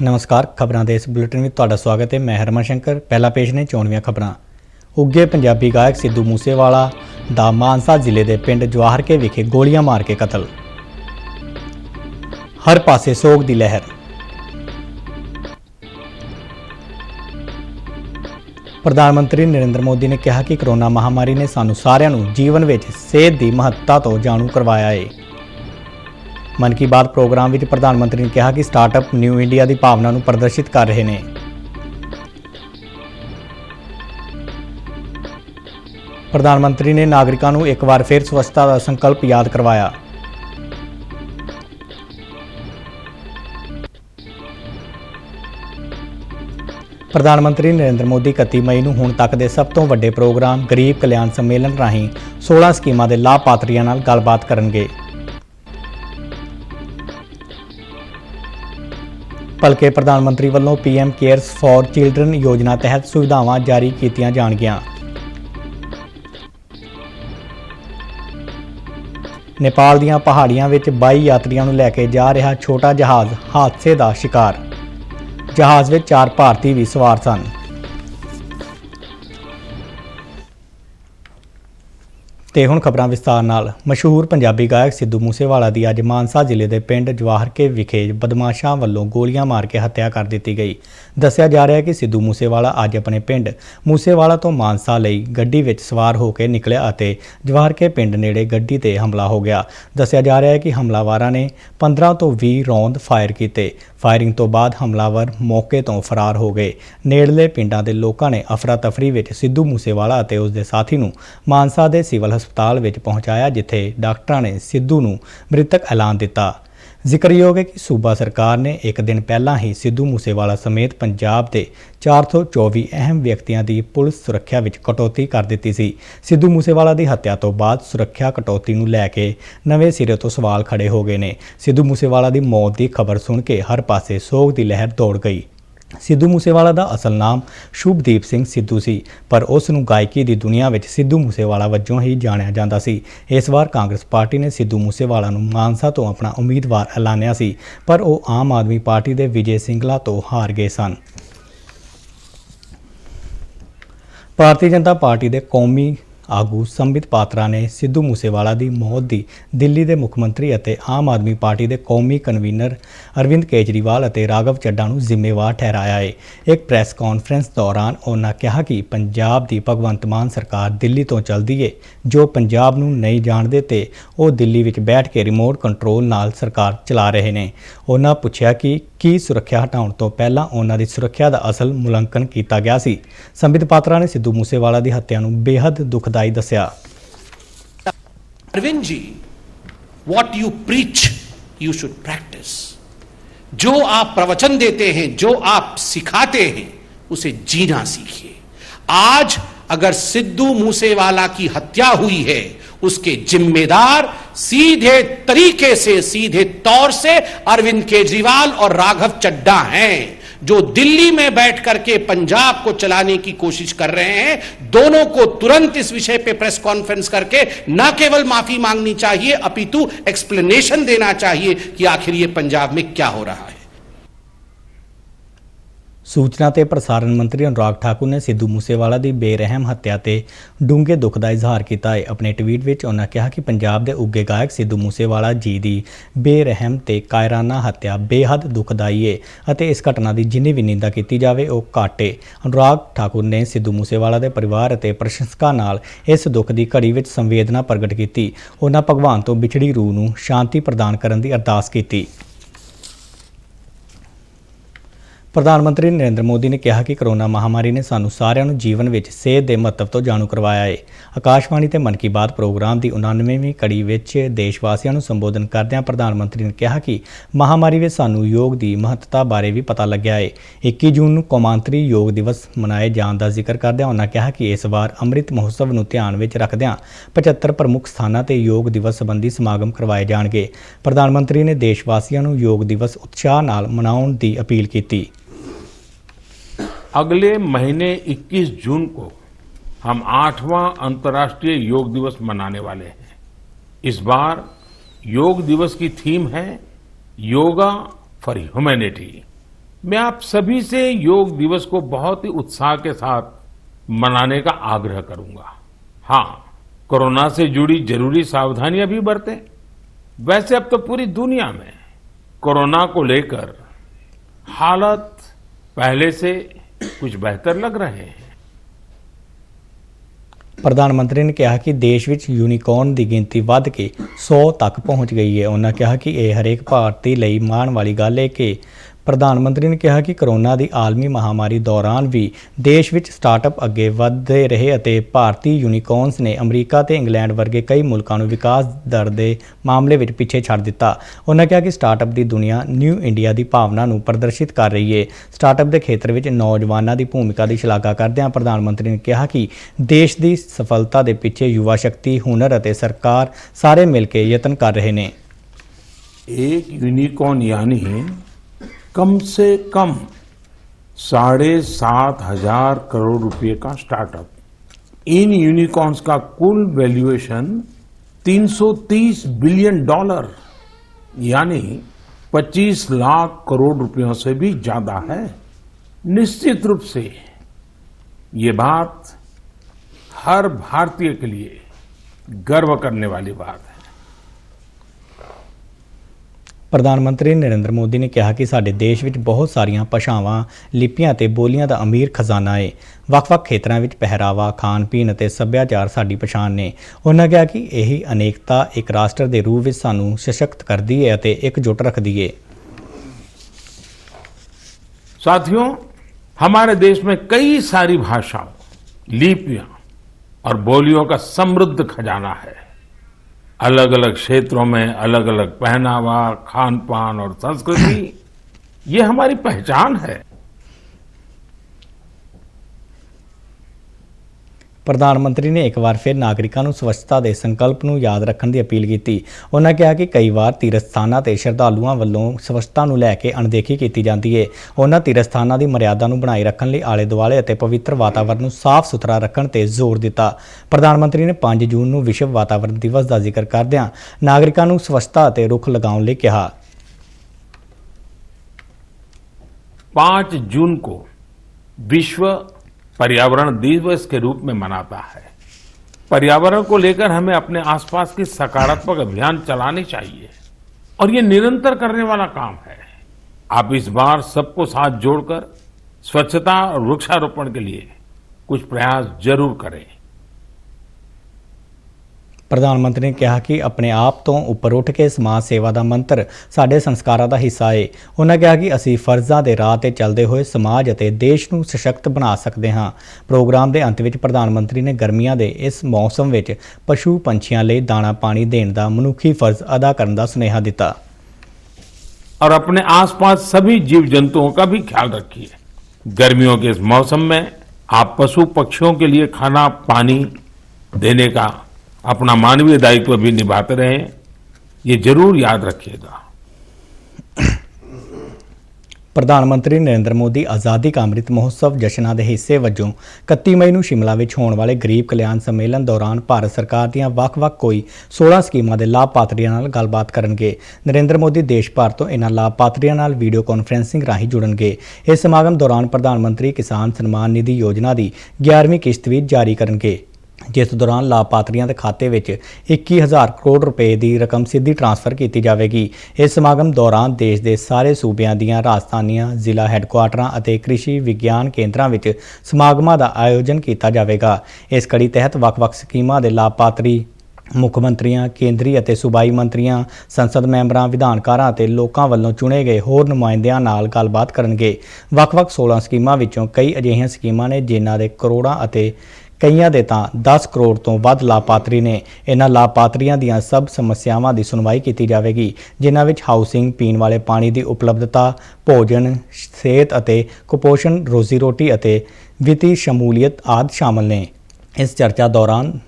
नमस्कार, खबरां दे इस बुलेटिन में तुहाडा स्वागत है। मैं हरमन शंकर। पहला पेश ने चोणवीआं खबरां। उगे पंजाबी गायक सिद्धू मूसेवाला दा मानसा जिले के पिंड जवाहर के विखे गोलियां मार के कतल। हर पासे सोग दी लहर। प्रधानमंत्री नरेंद्र मोदी ने कहा कि कोरोना महामारी ने सानू सारिआं नू जीवन विच सेहत की महत्ता तो जाणू करवाया है। मन की बात प्रोग्राम में प्रधानमंत्री ने कहा कि स्टार्टअप न्यू इंडिया की भावना को प्रदर्शित कर रहे हैं। प्रधानमंत्री ने नागरिकों को एक बार फिर स्वच्छता का संकल्प याद करवाया। प्रधानमंत्री नरेंद्र मोदी 31 मई को हुण तक के सब तो वड्डे प्रोग्राम गरीब कल्याण सम्मेलन राहीं 16 स्कीमां के लाभपात्रियों नाल गलबात करनगे। भलके प्रधानमंत्री वालों PM केयर्स फॉर चिल्ड्रन योजना तहत सुविधावां जारी कीतियां जाणगियां। नेपाल दीआं पहाड़ियां विच 22 यात्रियों को लैके जा रहा छोटा जहाज़ हादसे का शिकार। जहाज़ विच 4 भारतीय भी सवार सन। ते हुण खबरां विस्तार नाल। मशहूर पंजाबी गायक सिद्धू मूसेवाला की अज मानसा जिले के पिंड जवाहर के विखे बदमाशां वालों गोलियां मार के हत्या कर दी गई। दस्सिया जा रहा है कि सिद्धू मूसेवाला अज अपने पिंड मूसेवाला तो मानसा लई गड्डी विच सवार होकर निकलिया अते जवाहर के पिंड नेड़े गड्डी ते हमला हो गया। दस्सिया जा रहा है कि हमलावरां ने 15 तो 20 रौंद फायर किए। फायरिंग तो बाद हमलावर मौके तो फरार हो गए। नेड़ले पिंडां दे लोकां ने अफरा तफरी विच सिद्धू मूसेवाला अते उसदे साथी नूं मानसा दे सिविल हस्पताल विच पहुंचाया, जिथे डॉक्टरां ने सिद्धू नूं मृतक ऐलान दिता। जिक्रयोग है कि सूबा सरकार ने एक दिन पहला ही सिद्धू मूसेवाला समेत पंजाब के 424 अहम व्यक्तियों की पुलिस सुरक्षा विच कटौती कर दी सी। सिद्धू मूसेवाला की हत्या तो बाद सुरक्षा कटौती नूं लैके नवे सिरे तो सवाल खड़े हो गए ने। सिद्धू मूसेवाला की मौत की खबर सुन के हर पासे सोग की लहर दौड़ गई। सिद्धू मूसेवाला का असल नाम शुभदीप सिंह सिद्धू सी, पर उसनूं गायकी की दुनिया में सिद्धू मूसेवाला वजों ही जानिया जाता सी। इस बार कांग्रेस पार्टी ने सिद्धू मूसेवाला नूं मानसा तो अपना उम्मीदवार ऐलानिया सी, पर वह आम आदमी पार्टी के विजय सिंगला तो हार गए सन। भारतीय जनता पार्टी के कौमी आगू संबित पात्रा ने सिद्धू मूसेवाला की मौत की दिल्ली के मुख्यमंत्री और आम आदमी पार्टी के कौमी कन्वीनर अरविंद केजरीवाल और राघव चड्ढा को जिम्मेवार ठहराया है। एक प्रेस कॉन्फ्रेंस दौरान उन्होंने कहा कि पंजाब की भगवंत मान सरकार दिल्ली तो चलती है। जो पंजाब नूं नहीं जानते तो वो दिल्ली विच बैठ के रिमोट कंट्रोल नाल सरकार चला रहे हैं। उन्होंने पूछा कि की सुरक्षा हटाउण तो पहला उन्हां दी सुरक्षा का असल मुलांकन किया गया सी। संबित पात्रा ने सिद्धू मूसेवाला की हत्या नूं बेहद दुखदाई दस्सिया। Arvind ji, what you preach, you should practice. जो आप प्रवचन देते हैं, जो आप सिखाते हैं, उसे जीना सीखिए। आज अगर सिद्धू मूसेवाला की हत्या हुई है, उसके जिम्मेदार सीधे तरीके से, सीधे तौर से अरविंद केजरीवाल और राघव चड्ढा हैं, जो दिल्ली में बैठ करके पंजाब को चलाने की कोशिश कर रहे हैं। दोनों को तुरंत इस विषय पे प्रेस कॉन्फ्रेंस करके न केवल माफी मांगनी चाहिए, अपितु एक्सप्लेनेशन देना चाहिए कि आखिर ये पंजाब में क्या हो रहा है। सूचना ते प्रसारण मंत्री अनुराग ठाकुर ने सिद्धू मूसेवाला की बेरहम हत्या ते डूंगे दुख का इजहार किया है। अपने ट्वीट में उन्होंने कहा कि पंजाब के उगे गायक सिद्धू मूसेवाला जी की बेरहम ते कायराना हत्या बेहद दुखदाई है और इस घटना की जिन्नी भी निंदा की जाए वह घट है। अनुराग ठाकुर ने सिद्धू मूसेवाला के परिवार और प्रशंसकों नाल इस दुख की घड़ी में संवेदना प्रगट की। उन्होंने भगवान तो बिछड़ी रूह नूं शांति प्रदान करने की अरदास की। प्रधानमंत्री नरेंद्र मोदी ने कहा कि कोरोना महामारी ने सानू सारिआं नूं जीवन में सेहत के महत्व तो जाणू करवाया है। आकाशवाणी ते मन की बात प्रोग्राम की 99वीं कड़ी विच देशवासियों नूं संबोधन करदिआं प्रधानमंत्री ने कहा कि महामारी में सानू योग की महत्ता बारे भी पता लग्या है। 21 जून नूं कौमांतरी योग दिवस मनाए जाण का जिक्र करदिआं उन्होंने कहा कि इस बार अमृत महोत्सव नूं ध्यान विच रखदिआं 75 प्रमुख स्थानां ते योग दिवस संबंधी समागम करवाए जाणगे। प्रधानमंत्री ने देशवासियों नूं योग दिवस उत्साह नाल मनाउण की अपील की। अगले महीने 21 जून को हम 8वां अंतर्राष्ट्रीय योग दिवस मनाने वाले हैं। इस बार योग दिवस की थीम है योगा फॉर ह्यूमैनिटी, मैं आप सभी से योग दिवस को बहुत ही उत्साह के साथ मनाने का आग्रह करूंगा। हाँ, कोरोना से जुड़ी जरूरी सावधानियां भी बरतें। वैसे अब तो पूरी दुनिया में कोरोना को लेकर हालत पहले से कुछ बेहतर लग रहे हैं। ਪ੍ਰਧਾਨ ਮੰਤਰੀ ਨੇ ਕਿਹਾ ਕਿ ਦੇਸ਼ ਵਿੱਚ ਯੂਨੀਕੋਰਨ ਦੀ ਗਿਣਤੀ ਵੱਧ ਕੇ 100 ਤੱਕ ਪਹੁੰਚ ਗਈ ਹੈ। ਉਹਨਾਂ ਕਿਹਾ ਕਿ ਇਹ ਹਰੇਕ ਭਾਰਤੀ ਲਈ ਮਾਣ ਵਾਲੀ ਗੱਲ ਹੈ ਕਿ ਪ੍ਰਧਾਨ ਮੰਤਰੀ ਨੇ ਕਿਹਾ ਕਿ ਕਰੋਨਾ ਦੀ ਆਲਮੀ ਮਹਾਮਾਰੀ ਦੌਰਾਨ ਵੀ ਦੇਸ਼ ਵਿੱਚ ਸਟਾਰਟਅਪ ਅੱਗੇ ਵਧਦੇ ਰਹੇ ਅਤੇ ਭਾਰਤੀ ਯੂਨੀਕੋਰਨਸ ਨੇ ਅਮਰੀਕਾ ਤੇ ਇੰਗਲੈਂਡ ਵਰਗੇ ਕਈ ਮੁਲਕਾਂ ਨੂੰ ਵਿਕਾਸ ਦਰ ਦੇ ਮਾਮਲੇ ਵਿੱਚ ਪਿੱਛੇ ਛੱਡ ਦਿੱਤਾ। ਉਹਨਾਂ ਕਿਹਾ ਕਿ ਸਟਾਰਟਅਪ ਦੀ ਦੁਨੀਆ ਨਿਊ ਇੰਡੀਆ ਦੀ ਭਾਵਨਾ ਨੂੰ ਪ੍ਰਦਰਸ਼ਿਤ ਕਰ ਰਹੀ ਹੈ। ਸਟਾਰਟਅਪ ਦੇ ਖੇਤਰ ਵਿੱਚ ਨੌਜਵਾਨਾਂ ਦੀ ਭੂਮਿਕਾ ਦੀ ਸ਼ਲਾਘਾ ਕਰਦਿਆਂ ਪ੍ਰਧਾਨ ਮੰਤਰੀ ਨੇ ਕਿਹਾ ਕਿ ਦੇਸ਼ ਦੀ ਸਫਲਤਾ ਦੇ ਪਿੱਛੇ ਯੁਵਾ ਸ਼ਕਤੀ, ਹੁਨਰ ਅਤੇ ਸਰਕਾਰ ਸਾਰੇ ਮਿਲ ਕੇ ਯਤਨ ਕਰ ਰਹੇ ਨੇ। एक यूनिकॉर्न यानी कम से कम 7,500 करोड़ रुपए का स्टार्टअप। इन यूनिकॉर्न्स का कुल वैल्यूएशन $330 बिलियन यानी 25 लाख करोड़ रुपयों से भी ज्यादा है। निश्चित रूप से ये बात हर भारतीय के लिए गर्व करने वाली बात है। ਪ੍ਰਧਾਨ ਮੰਤਰੀ ਨਰਿੰਦਰ ਮੋਦੀ ਨੇ ਕਿਹਾ ਕਿ ਸਾਡੇ ਦੇਸ਼ ਵਿੱਚ ਬਹੁਤ ਸਾਰੀਆਂ ਭਾਸ਼ਾਵਾਂ, ਲਿਪੀਆਂ ਅਤੇ ਬੋਲੀਆਂ ਦਾ ਅਮੀਰ ਖਜ਼ਾਨਾ ਹੈ। ਵੱਖ-ਵੱਖ ਖੇਤਰਾਂ ਵਿੱਚ ਪਹਿਰਾਵਾ, ਖਾਣ-ਪੀਣ ਅਤੇ ਸੱਭਿਆਚਾਰ ਸਾਡੀ ਪਛਾਣ ਨੇ। ਉਹਨਾਂ ਕਿਹਾ ਕਿ ਇਹੀ ਅਨੇਕਤਾ ਇੱਕ ਰਾਸ਼ਟਰ ਦੇ ਰੂਪ ਵਿੱਚ ਸਾਨੂੰ ਸਸ਼ਕਤ ਕਰਦੀ ਹੈ ਅਤੇ ਇਕਜੁੱਟ ਰੱਖਦੀ ਹੈ। साथियों, हमारे देश में कई सारी भाषाओं, लिपियां और बोलियों का समृद्ध खजाना है। अलग अलग क्षेत्रों में अलग अलग पहनावा, खान पान और संस्कृति ये हमारी पहचान है। ਪ੍ਰਧਾਨ ਮੰਤਰੀ ਨੇ ਇੱਕ ਵਾਰ ਫਿਰ ਨਾਗਰਿਕਾਂ ਨੂੰ ਸਵੱਛਤਾ ਦੇ ਸੰਕਲਪ ਨੂੰ ਯਾਦ ਰੱਖਣ ਦੀ ਅਪੀਲ ਕੀਤੀ। ਉਹਨਾਂ ਕਿਹਾ ਕਿ ਕਈ ਵਾਰ ਤੀਰਥ ਸਥਾਨਾਂ ਤੇ ਸ਼ਰਧਾਲੂਆਂ ਵੱਲੋਂ ਸਵੱਛਤਾ ਨੂੰ ਲੈ ਕੇ ਅਣਦੇਖੀ ਕੀਤੀ ਜਾਂਦੀ ਹੈ। ਉਹਨਾਂ ਤੀਰਥ ਸਥਾਨਾਂ ਦੀ ਮਰਿਆਦਾ ਨੂੰ ਬਣਾਈ ਰੱਖਣ ਲਈ ਆਲੇ ਦੁਆਲੇ ਅਤੇ ਪਵਿੱਤਰ ਵਾਤਾਵਰਣ ਨੂੰ ਸਾਫ਼ ਸੁਥਰਾ ਰੱਖਣ ਤੇ ਜ਼ੋਰ ਦਿੱਤਾ। ਪ੍ਰਧਾਨ ਮੰਤਰੀ ਨੇ 5 ਜੂਨ ਨੂੰ ਵਿਸ਼ਵ ਵਾਤਾਵਰਣ ਦਿਵਸ ਦਾ ਜ਼ਿਕਰ ਕਰਦਿਆਂ ਨਾਗਰਿਕਾਂ ਨੂੰ ਸਵੱਛਤਾ ਅਤੇ ਰੁੱਖ ਲਗਾਉਣ ਲਈ ਕਿਹਾ। 5 जून को विश्व पर्यावरण दिवस के रूप में मनाता है। पर्यावरण को लेकर हमें अपने आसपास की सकारात्मक अभियान चलाने चाहिए और ये निरंतर करने वाला काम है। आप इस बार सबको साथ जोड़कर स्वच्छता और वृक्षारोपण के लिए कुछ प्रयास जरूर करें। ਪ੍ਰਧਾਨ ਮੰਤਰੀ ਨੇ ਕਿਹਾ ਕਿ ਆਪਣੇ ਆਪ ਤੋਂ ਉੱਪਰ ਉੱਠ ਕੇ ਸਮਾਜ ਸੇਵਾ ਦਾ ਮੰਤਰ ਸਾਡੇ ਸੰਸਕਾਰਾਂ ਦਾ ਹਿੱਸਾ ਹੈ। ਉਹਨਾਂ ਕਿਹਾ ਕਿ ਅਸੀਂ ਫਰਜ਼ਾਂ ਦੇ ਰਾਹ ਤੇ ਚੱਲਦੇ ਹੋਏ ਸਮਾਜ ਅਤੇ ਦੇਸ਼ ਨੂੰ ਸਸ਼ਕਤ ਬਣਾ ਸਕਦੇ ਹਾਂ। ਪ੍ਰੋਗਰਾਮ ਦੇ ਅੰਤ ਵਿੱਚ ਪ੍ਰਧਾਨ ਮੰਤਰੀ ਨੇ ਗਰਮੀਆਂ ਦੇ ਇਸ ਮੌਸਮ ਵਿੱਚ ਪਸ਼ੂ ਪੰਛੀਆਂ ਲਈ ਦਾਣਾ ਪਾਣੀ ਦੇਣ ਦਾ ਮਨੁੱਖੀ ਫਰਜ਼ ਅਦਾ ਕਰਨ ਦਾ ਸੁਨੇਹਾ ਦਿੱਤਾ। और अपने आसपास सभी जीव जंतुओं का भी ख्याल रखिए। गर्मियों के इस मौसम में आप पशु पक्षियों के लिए खाना पानी देने का अपना मानवीय दायित्व भी निभाते रहें, ये जरूर याद रखिएगा। ਪ੍ਰਧਾਨ ਮੰਤਰੀ ਨਰਿੰਦਰ ਮੋਦੀ ਆਜ਼ਾਦੀ ਕਾ ਅੰਮ੍ਰਿਤ ਮਹੋਤਸਵ ਜਸ਼ਨਾਂ ਦੇ ਹਿੱਸੇ ਵਜੋਂ 31 ਮਈ ਨੂੰ ਸ਼ਿਮਲਾ ਵਿੱਚ ਹੋਣ ਵਾਲੇ ਗਰੀਬ ਕਲਿਆਣ ਸੰਮੇਲਨ ਦੌਰਾਨ ਭਾਰਤ ਸਰਕਾਰ ਦੀਆਂ ਵੱਖ-ਵੱਖ ਕੋਈ 16 ਸਕੀਮਾਂ ਦੇ ਲਾਭਪਾਤਰੀਆਂ ਨਾਲ ਗੱਲਬਾਤ ਕਰਨਗੇ। ਨਰਿੰਦਰ ਮੋਦੀ ਦੇਸ਼ ਭਰ ਤੋਂ ਇਹਨਾਂ ਲਾਭਪਾਤਰੀਆਂ ਨਾਲ ਵੀਡੀਓ ਕਾਨਫਰੰਸਿੰਗ ਰਾਹੀਂ ਜੁੜਨਗੇ। ਇਸ ਸਮਾਗਮ ਦੌਰਾਨ ਪ੍ਰਧਾਨ ਮੰਤਰੀ ਕਿਸਾਨ ਸਨਮਾਨ ਨਿਧੀ ਯੋਜਨਾ ਦੀ 11ਵੀਂ ਕਿਸ਼ਤ ਵੀ ਜਾਰੀ ਕਰਨਗੇ, ਜਿਸ ਦੌਰਾਨ ਲਾਭਪਾਤਰੀਆਂ ਦੇ ਖਾਤੇ ਵਿੱਚ 21,000 ਕਰੋੜ ਰੁਪਏ ਦੀ ਰਕਮ ਸਿੱਧੀ ਟ੍ਰਾਂਸਫਰ ਕੀਤੀ ਜਾਵੇਗੀ। ਇਸ ਸਮਾਗਮ ਦੌਰਾਨ ਦੇਸ਼ ਦੇ ਸਾਰੇ ਸੂਬਿਆਂ ਦੀਆਂ ਰਾਜਧਾਨੀਆਂ, ਜ਼ਿਲ੍ਹਾ ਹੈੱਡਕੁਆਟਰਾਂ ਅਤੇ ਕ੍ਰਿਸ਼ੀ ਵਿਗਿਆਨ ਕੇਂਦਰਾਂ ਵਿੱਚ ਸਮਾਗਮਾਂ ਦਾ ਆਯੋਜਨ ਕੀਤਾ ਜਾਵੇਗਾ। ਇਸ ਕੜੀ ਤਹਿਤ ਵੱਖ-ਵੱਖ ਸਕੀਮਾਂ ਦੇ ਲਾਭਪਾਤਰੀ ਮੁੱਖ ਮੰਤਰੀਆਂ, ਕੇਂਦਰੀ ਅਤੇ ਸੂਬਾਈ ਮੰਤਰੀਆਂ, ਸੰਸਦ ਮੈਂਬਰਾਂ, ਵਿਧਾਨਕਾਰਾਂ ਅਤੇ ਲੋਕਾਂ ਵੱਲੋਂ ਚੁਣੇ ਗਏ ਹੋਰ ਨੁਮਾਇੰਦਿਆਂ ਨਾਲ ਗੱਲਬਾਤ ਕਰਨਗੇ। ਵੱਖ-ਵੱਖ 16 ਸਕੀਮਾਂ ਵਿੱਚੋਂ ਕਈ ਅਜਿਹੀਆਂ ਸਕੀਮਾਂ ਨੇ ਜਿਨ੍ਹਾਂ ਦੇ ਕਰੋੜਾਂ ਅਤੇ ਕਈਆਂ ਦੇ ਤਾਂ 10 ਕਰੋੜ ਤੋਂ ਵੱਧ ਲਾਭਪਾਤਰੀ ਨੇ। ਇਹਨਾਂ ਲਾਭਪਾਤਰੀਆਂ ਦੀਆਂ ਸਭ ਸਮੱਸਿਆਵਾਂ ਦੀ ਸੁਣਵਾਈ ਕੀਤੀ ਜਾਵੇਗੀ, ਜਿਨ੍ਹਾਂ ਵਿੱਚ ਹਾਊਸਿੰਗ, ਪੀਣ ਵਾਲੇ ਪਾਣੀ ਦੀ ਉਪਲਬਧਤਾ, ਭੋਜਨ, ਸਿਹਤ ਅਤੇ ਕੁਪੋਸ਼ਣ, ਰੋਜ਼ੀ ਰੋਟੀ ਅਤੇ ਵਿੱਤੀ ਸ਼ਮੂਲੀਅਤ ਆਦਿ ਸ਼ਾਮਲ ਨੇ। ਇਸ ਚਰਚਾ ਦੌਰਾਨ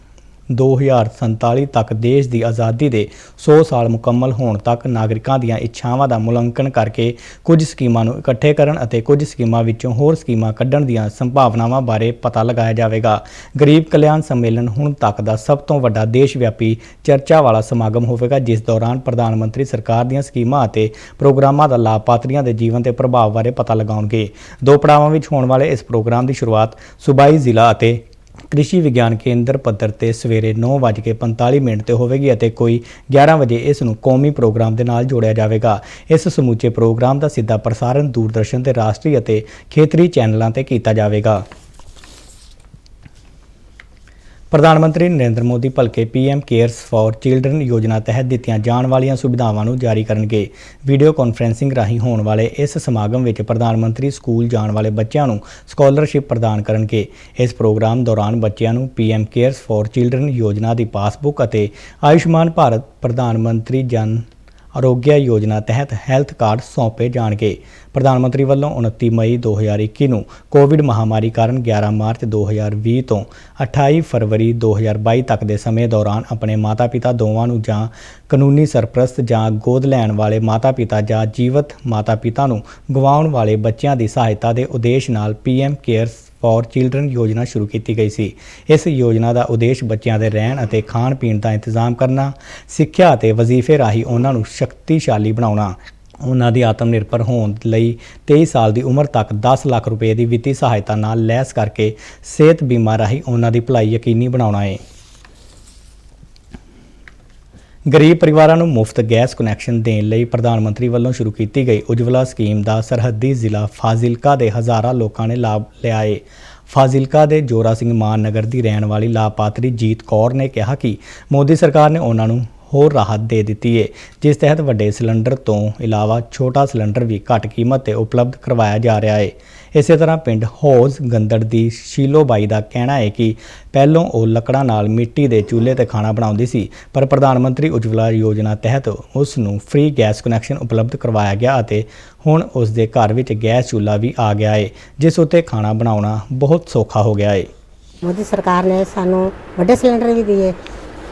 2047 ਤੱਕ ਦੇਸ਼ ਦੀ ਆਜ਼ਾਦੀ ਦੇ 100 ਸਾਲ ਮੁਕੰਮਲ ਹੋਣ ਤੱਕ ਨਾਗਰਿਕਾਂ ਦੀਆਂ ਇੱਛਾਵਾਂ ਦਾ ਮੁਲਾਂਕਣ ਕਰਕੇ ਕੁਝ ਸਕੀਮਾਂ ਨੂੰ ਇਕੱਠੇ ਕਰਨ ਅਤੇ ਕੁਝ ਸਕੀਮਾਂ ਵਿੱਚੋਂ ਹੋਰ ਸਕੀਮਾਂ ਕੱਢਣ ਦੀਆਂ ਸੰਭਾਵਨਾਵਾਂ ਬਾਰੇ ਪਤਾ ਲਗਾਇਆ ਜਾਵੇਗਾ। ਗਰੀਬ ਕਲਿਆਣ ਸੰਮੇਲਨ ਹੁਣ ਤੱਕ ਦਾ ਸਭ ਤੋਂ ਵੱਡਾ ਦੇਸ਼ ਵਿਆਪੀ ਚਰਚਾ ਵਾਲਾ ਸਮਾਗਮ ਹੋਵੇਗਾ, ਜਿਸ ਦੌਰਾਨ ਪ੍ਰਧਾਨ ਮੰਤਰੀ ਸਰਕਾਰ ਦੀਆਂ ਸਕੀਮਾਂ ਅਤੇ ਪ੍ਰੋਗਰਾਮਾਂ ਦਾ ਲਾਭਪਾਤਰੀਆਂ ਦੇ ਜੀਵਨ ਤੇ ਪ੍ਰਭਾਵ ਬਾਰੇ ਪਤਾ ਲਗਾਉਣਗੇ। 2 ਪੜਾਵਾਂ ਵਿੱਚ ਹੋਣ ਵਾਲੇ ਇਸ ਪ੍ਰੋਗਰਾਮ ਦੀ ਸ਼ੁਰੂਆਤ ਸੂਬਾਈ ਜ਼ਿਲ੍ਹਾ ਅਤੇ कृषि विज्ञान केंद्र पद्धर ते सवेरे 9:45 ਤੇ ਹੋਵੇਗੀ ਅਤੇ ਕੋਈ 11 ਵਜੇ ਇਸ ਨੂੰ ਕੌਮੀ ਪ੍ਰੋਗਰਾਮ ਦੇ ਨਾਲ ਜੋੜਿਆ ਜਾਵੇਗਾ। ਇਸ ਸਮੁੱਚੇ ਪ੍ਰੋਗਰਾਮ ਦਾ ਸਿੱਧਾ ਪ੍ਰਸਾਰਣ ਦੂਰਦਰਸ਼ਨ ਦੇ ਰਾਸ਼ਟਰੀ ਅਤੇ ਖੇਤਰੀ ਚੈਨਲਾਂ ਤੇ ਕੀਤਾ ਜਾਵੇਗਾ। प्रधानमंत्री नरेंद्र मोदी भलके PM केयर्स फॉर चिल्ड्रन योजना तहत दित्तियां जाण वालीआं सुविधावां नूं जारी करनगे। वीडियो कॉन्फ्रेंसिंग राहीं होण वाले इस समागम विच प्रधानमंत्री स्कूल जाण वाले बच्चों नूं स्कॉलरशिप प्रदान करनगे। इस प्रोग्राम दौरान बच्चों नूं PM केयर्स फॉर चिल्ड्रन योजना की पासबुक ਅਤੇ आयुष्मान भारत प्रधानमंत्री जन आरोग्य योजना तहत हैल्थ कार्ड सौंपे जाणगे। प्रधानमंत्री वालों 29 मई 2021 ਨੂੰ कोविड महामारी कारण 11 मार्च 2020 ਤੋਂ 28 फरवरी 2022 तक ਦੇ ਸਮੇਂ ਦੌਰਾਨ ਆਪਣੇ ਮਾਤਾ-ਪਿਤਾ ਦੋਵਾਂ ਨੂੰ ਜਾਂ ਕਾਨੂੰਨੀ ਸਰਪ੍ਰਸਤ ਜਾਂ ਗੋਦ ਲੈਣ ਵਾਲੇ ਮਾਤਾ-ਪਿਤਾ ਜਾਂ ਜੀਵਤ ਮਾਤਾ-ਪਿਤਾ ਨੂੰ ਗਵਾਉਣ ਵਾਲੇ ਬੱਚਿਆਂ ਦੀ ਸਹਾਇਤਾ ਦੇ ਉਦੇਸ਼ ਨਾਲ PM केयर्स फॉर चिल्ड्रन योजना शुरू की गई सी। इस योजना का उद्देश्य बच्चों के रहन और खाण पीण का इंतजाम करना, सिक्ख्या और वजीफे राही उन्होंने शक्तिशाली बनाना, उन्होंने आत्म निर्भर होने लई 23 साल की उम्र तक 10 लाख रुपए की वित्तीय सहायता नाल लैस करके सेहत बीमा राही उन्होंने भलाई यकीनी बनाना है। गरीब परिवारों को मुफ्त गैस कनैक्शन देने लई प्रधानमंत्री वालों शुरू की गई उज्जवला स्कीम का सरहदी जिला फाजिलका के हज़ारों लोगों ने लाभ लिया है। फाजिलका के जोरा सिंह मान नगर की रहने वाली लाभपात्री जीत कौर ने कहा कि मोदी सरकार ने उन्होंने होर राहत दे दी है, जिस तहत वड्डे सिलेंडर तो इलावा छोटा सिलेंडर भी घट कीमत पर उपलब्ध करवाया जा रहा है। इस तरह पिंड हौज गंदड़ की शीलो बाई का कहना है कि पहलों वो लकड़ां नाल मिट्टी के चूल्हे ते खाना बनाउंदी सी, पर प्रधानमंत्री उज्जवला योजना तहत उसनूं फ्री गैस कनैक्शन उपलब्ध करवाया गया और हुण उसके घर विच गैस चूल्हा भी आ गया है, जिस उत्ते खाना बनाउणा बहुत सौखा हो गया है। मोदी सरकार ने सानूं वड्डे सिलेंडर भी दिए।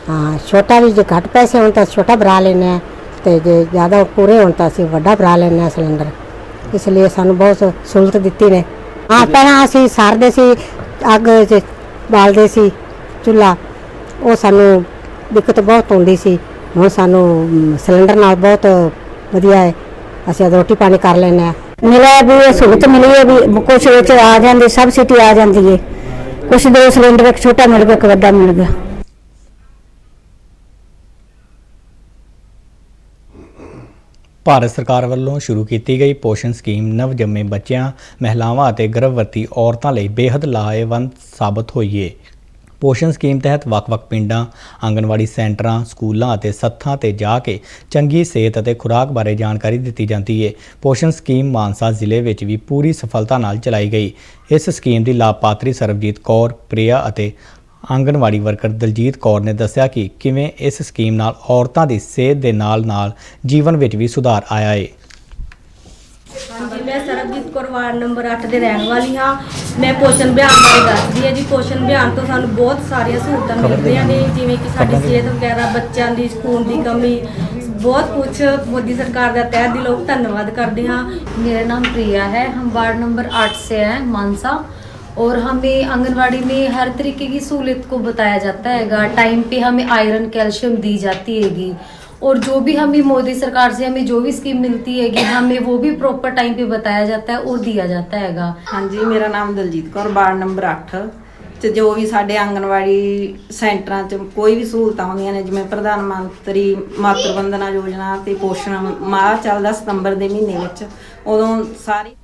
हाँ, छोटा भी जो घट पैसे होने तो छोटा भरा लेने, तो जो ज़्यादा पूरे होने तो असीं वड्डा भरा लेने सिलेंडर, इसलिए सानूं बहुत सहूलत दित्ती ने। हाँ, पहलां असीं सारदे सी अग च बालदे सी चूल्हा, वो सानूं दिक्कत बहुत होंदी सी। हुण सानूं सिलेंडर नाल बहुत वधिया है, असीं रोटी पानी कर लैंदे आ। मिला भी सहूलत मिली है भी कुछ विच आ जांदी, सबसिडी आ जांदी है, कुछ 2 सिलेंडर एक छोटा मिल गया, एक वड्डा मिल गया। भारत सरकार वालों शुरू की गई पोषण स्कीम नवजन्मे बच्चों, महिलावां और गर्भवती औरतों लिए बेहद लाहेवंद साबित हुई है। पोषण स्कीम तहत ਵੱਖ-ਵੱਖ पिंडां, आंगनवाड़ी सेंटरां, स्कूलों और सत्थां ते जाके चंगी सेहत और खुराक बारे जानकारी दी जाती है। पोषण स्कीम मानसा जिले में भी पूरी सफलता नाल चलाई गई। इस स्कीम की लाभपात्री सरबजीत कौर, प्रिया और आंगनवाड़ी वर्कर दलजीत कौर ने दस्सिया कि किवें इस स्कीम नाल औरतां दी सेहत दे नाल जीवन विच भी सुधार आया है। हाँ जी, मैं सरबजीत कौर वार्ड नंबर 8 के रहने वाली हाँ। मैं पोषण अभियान बारे दसदी है जी। पोषण अभियान तो सानूं बहुत सारिया सहूलतां मिलदियां ने, जिवें कि साडी सेहत वगैरह, बच्चों की खून की कमी, बहुत कुछ मोदी सरकार का तहे दिलों धन्यवाद करते हाँ। मेरा नाम प्रिया है, हम वार्ड नंबर 8 से हैं मानसा, और हमें आंगनवाड़ी में हर तरीके की सहूलत को बताया जाता है। टाइम पे हमें आयरन कैल्शियम दी जाती हैगी, और जो भी हमें मोदी सरकार से हमें जो भी स्कीम मिलती हैगी हमें वो भी प्रॉपर टाइम पे बताया जाता है और दिया जाता हैगा। हाँ जी, मेरा नाम दलजीत कौर, वार्ड नंबर 8 ਤੇ ਜੋ ਵੀ ਸਾਡੇ ਆਂਗਨਵਾੜੀ ਸੈਂਟਰਾਂ 'ਚ ਕੋਈ ਵੀ ਸਹੂਲਤਾਂ ਹੁੰਦੀਆਂ ਨੇ, ਜਿਵੇਂ ਪ੍ਰਧਾਨ ਮੰਤਰੀ ਮਾਤਰ ਵੰਦਨਾ ਯੋਜਨਾ ਤੇ ਪੋਸ਼ਣ ਮਾਹ ਚੱਲਦਾ ਸਤੰਬਰ ਦੇ ਮਹੀਨੇ ਵਿੱਚ, ਉਦੋਂ ਸਾਰੀ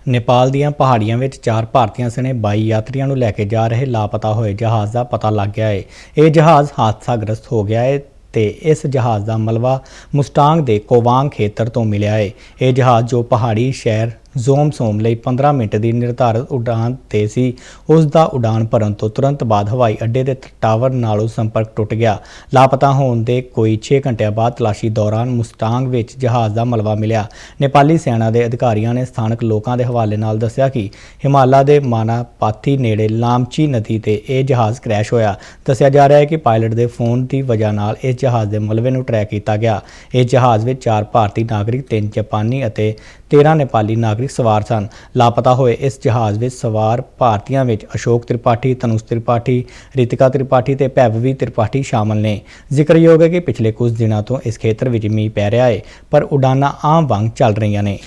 नेपाल दीयां पहाड़ियां विच 4 भारतीयों सने 22 यात्रियों को लैके जा रहे लापता होए जहाज़ का पता लग गया है। यह जहाज़ हादसाग्रस्त हो गया है ते इस जहाज़ का मलबा मुस्टांग के कोवांग खेतर तो मिलिया है। यह जहाज़ जो पहाड़ी शहर ਜ਼ੋਮ ਸੋਮ ਲਈ 15 ਮਿੰਟ ਦੀ ਨਿਰਧਾਰਤ ਉਡਾਨ ਤੇ ਸੀ। ਉਸ ਦਾ ਉਡਾਨ ਭਰਨ ਤੋਂ ਤੁਰੰਤ ਬਾਅਦ ਹਵਾਈ ਅੱਡੇ ਦੇ ਟਾਵਰ ਨਾਲੋਂ ਸੰਪਰਕ ਟੁੱਟ ਗਿਆ। ਲਾਪਤਾ ਹੋਣ ਦੇ ਕੋਈ 6 ਘੰਟਿਆਂ ਬਾਅਦ ਤਲਾਸ਼ੀ ਦੌਰਾਨ ਮੁਸਤਾਂਗ ਵਿੱਚ ਜਹਾਜ਼ ਦਾ ਮਲਬਾ ਮਿਲਿਆ। ਨੇਪਾਲੀ ਸੈਨਾ ਦੇ ਅਧਿਕਾਰੀਆਂ ਨੇ ਸਥਾਨਕ ਲੋਕਾਂ ਦੇ ਹਵਾਲੇ ਨਾਲ ਦੱਸਿਆ ਕਿ ਹਿਮਾਲਾ ਦੇ ਮਾਨਾਪਾਥੀ ਨੇੜੇ ਲਾਮਚੀ ਨਦੀ ਤੇ ਇਹ ਜਹਾਜ਼ ਕ੍ਰੈਸ਼ ਹੋਇਆ। ਦੱਸਿਆ ਜਾ ਰਿਹਾ ਹੈ ਕਿ ਪਾਇਲਟ ਦੇ ਫੋਨ ਦੀ ਵਜ੍ਹਾ ਨਾਲ ਇਸ ਜਹਾਜ਼ ਦੇ ਮਲਬੇ ਨੂੰ ਟਰੈਕ ਕੀਤਾ ਗਿਆ। ਇਸ ਜਹਾਜ਼ ਵਿੱਚ 4 ਭਾਰਤੀ ਨਾਗਰਿਕ, 3 ਜਾਪਾਨੀ ਅਤੇ 13 ਨੇਪਾਲੀ ਨਾਗਰਿਕ ਸਵਾਰ ਸਨ। ਲਾਪਤਾ ਹੋਏ ਇਸ ਜਹਾਜ਼ ਵਿੱਚ ਸਵਾਰ ਭਾਰਤੀਆਂ ਵਿੱਚ ਅਸ਼ੋਕ ਤ੍ਰਿਪਾਠੀ, ਤਨੁਸ਼ ਤ੍ਰਿਪਾਠੀ, ਰਿਤਿਕਾ ਤ੍ਰਿਪਾਠੀ ਤੇ ਭੈਵਵੀ ਤ੍ਰਿਪਾਠੀ ਸ਼ਾਮਲ ਨੇ। ਜ਼ਿਕਰਯੋਗ ਹੈ ਕਿ ਪਿਛਲੇ ਕੁਝ ਦਿਨਾਂ ਤੋਂ ਇਸ ਖੇਤਰ ਵਿੱਚ ਮੀਂਹ ਪੈ ਰਿਹਾ ਹੈ, ਪਰ ਉਡਾਨਾਂ ਆਮ ਵਾਂਗ ਚੱਲ ਰਹੀਆਂ ਨੇ।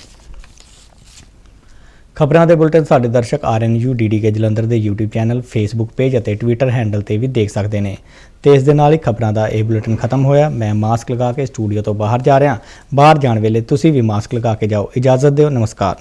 ਖਬਰਾਂ ਦੇ ਬੁਲਟਨ ਸਾਡੇ ਦਰਸ਼ਕ RNU DDK ਜਲੰਧਰ ਦੇ YouTube ਚੈਨਲ, Facebook ਪੇਜ ਅਤੇ Twitter ਹੈਂਡਲ ਤੇ ਵੀ ਦੇਖ ਸਕਦੇ ਨੇ। ਤੇ ਇਸ ਦੇ ਨਾਲ ਹੀ ਖਬਰਾਂ ਦਾ ਇਹ ਬੁਲਟਨ ਖਤਮ ਹੋਇਆ। ਮੈਂ ਮਾਸਕ ਲਗਾ ਕੇ ਸਟੂਡੀਓ ਤੋਂ ਬਾਹਰ ਜਾ ਰਿਹਾ। ਬਾਹਰ ਜਾਣ ਵੇਲੇ ਤੁਸੀਂ ਵੀ ਮਾਸਕ ਲਗਾ ਕੇ ਜਾਓ। ਇਜਾਜ਼ਤ ਦਿਓ। ਨਮਸਕਾਰ।